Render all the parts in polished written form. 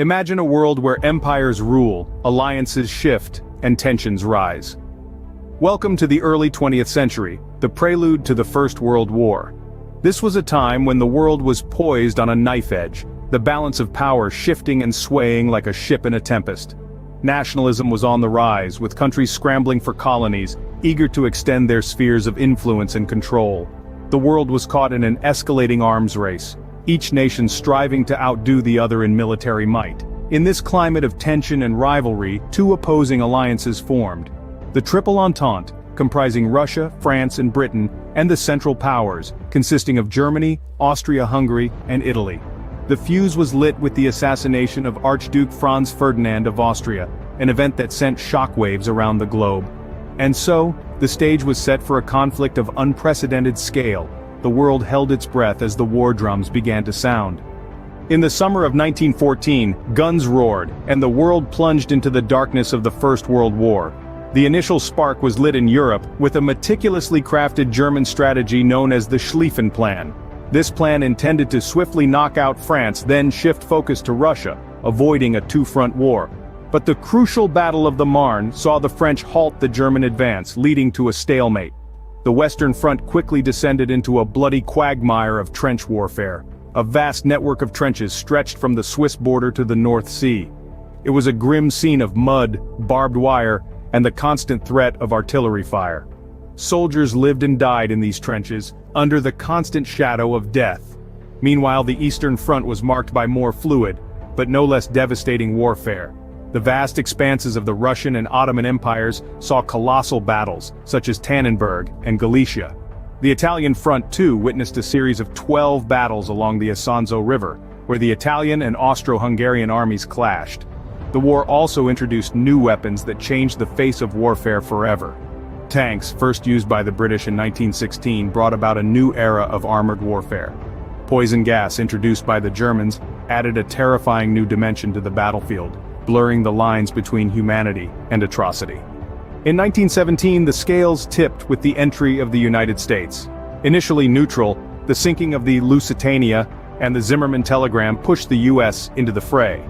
Imagine a world where empires rule, alliances shift, and tensions rise. Welcome to the early 20th century, the prelude to the First World War. This was a time when the world was poised on a knife edge, the balance of power shifting and swaying like a ship in a tempest. Nationalism was on the rise, with countries scrambling for colonies, eager to extend their spheres of influence and control. The world was caught in an escalating arms race, each nation striving to outdo the other in military might. In this climate of tension and rivalry, two opposing alliances formed. The Triple Entente, comprising Russia, France and Britain, and the Central Powers, consisting of Germany, Austria-Hungary, and Italy. The fuse was lit with the assassination of Archduke Franz Ferdinand of Austria, an event that sent shockwaves around the globe. And so, the stage was set for a conflict of unprecedented scale. The world held its breath as the war drums began to sound. In the summer of 1914, guns roared, and the world plunged into the darkness of the First World War. The initial spark was lit in Europe, with a meticulously crafted German strategy known as the Schlieffen Plan. This plan intended to swiftly knock out France, then shift focus to Russia, avoiding a two-front war. But the crucial Battle of the Marne saw the French halt the German advance, leading to a stalemate. The Western Front quickly descended into a bloody quagmire of trench warfare. A vast network of trenches stretched from the Swiss border to the North Sea. It was a grim scene of mud, barbed wire, and the constant threat of artillery fire. Soldiers lived and died in these trenches, under the constant shadow of death. Meanwhile, the Eastern Front was marked by more fluid, but no less devastating warfare. The vast expanses of the Russian and Ottoman empires saw colossal battles, such as Tannenberg and Galicia. The Italian front, too, witnessed a series of 12 battles along the Isonzo River, where the Italian and Austro-Hungarian armies clashed. The war also introduced new weapons that changed the face of warfare forever. Tanks, first used by the British in 1916, brought about a new era of armored warfare. Poison gas, introduced by the Germans, added a terrifying new dimension to the battlefield, blurring the lines between humanity and atrocity. In 1917, the scales tipped with the entry of the United States. Initially neutral, the sinking of the Lusitania and the Zimmermann telegram pushed the U.S. into the fray.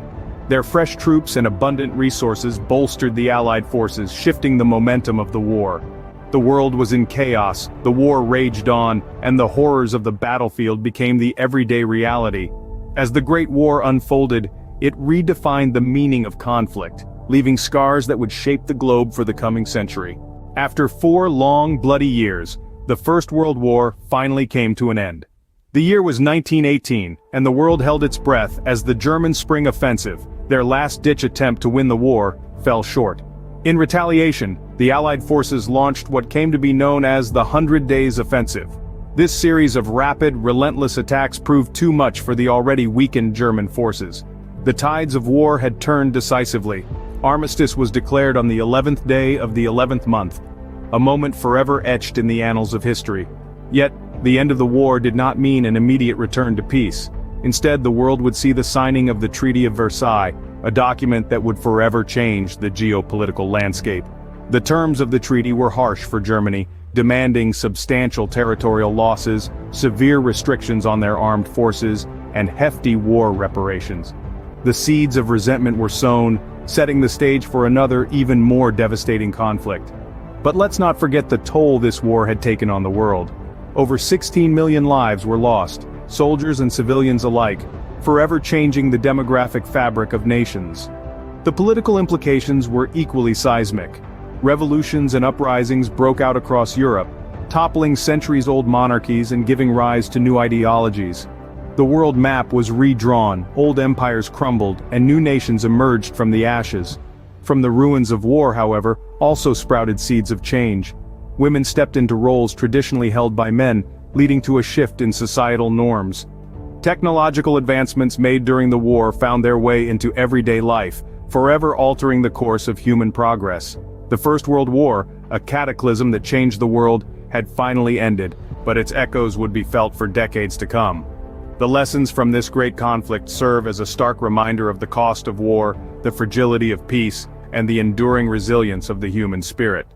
Their fresh troops and abundant resources bolstered the Allied forces, shifting the momentum of the war. The world was in chaos, the war raged on, and the horrors of the battlefield became the everyday reality. As the Great War unfolded, it redefined the meaning of conflict, leaving scars that would shape the globe for the coming century. After 4 long, bloody years, the First World War finally came to an end. The year was 1918, and the world held its breath as the German Spring Offensive, their last-ditch attempt to win the war, fell short. In retaliation, the Allied forces launched what came to be known as the 100 Days Offensive. This series of rapid, relentless attacks proved too much for the already weakened German forces. The tides of war had turned decisively. Armistice was declared on the 11th day of the 11th month, a moment forever etched in the annals of history. Yet, the end of the war did not mean an immediate return to peace. Instead, the world would see the signing of the Treaty of Versailles, a document that would forever change the geopolitical landscape. The terms of the treaty were harsh for Germany, demanding substantial territorial losses, severe restrictions on their armed forces, and hefty war reparations. The seeds of resentment were sown, setting the stage for another, even more devastating conflict. But let's not forget the toll this war had taken on the world. Over 16 million lives were lost, soldiers and civilians alike, forever changing the demographic fabric of nations. The political implications were equally seismic. Revolutions and uprisings broke out across Europe, toppling centuries-old monarchies and giving rise to new ideologies. The world map was redrawn, old empires crumbled, and new nations emerged from the ashes. From the ruins of war, however, also sprouted seeds of change. Women stepped into roles traditionally held by men, leading to a shift in societal norms. Technological advancements made during the war found their way into everyday life, forever altering the course of human progress. The First World War, a cataclysm that changed the world, had finally ended, but its echoes would be felt for decades to come. The lessons from this great conflict serve as a stark reminder of the cost of war, the fragility of peace, and the enduring resilience of the human spirit.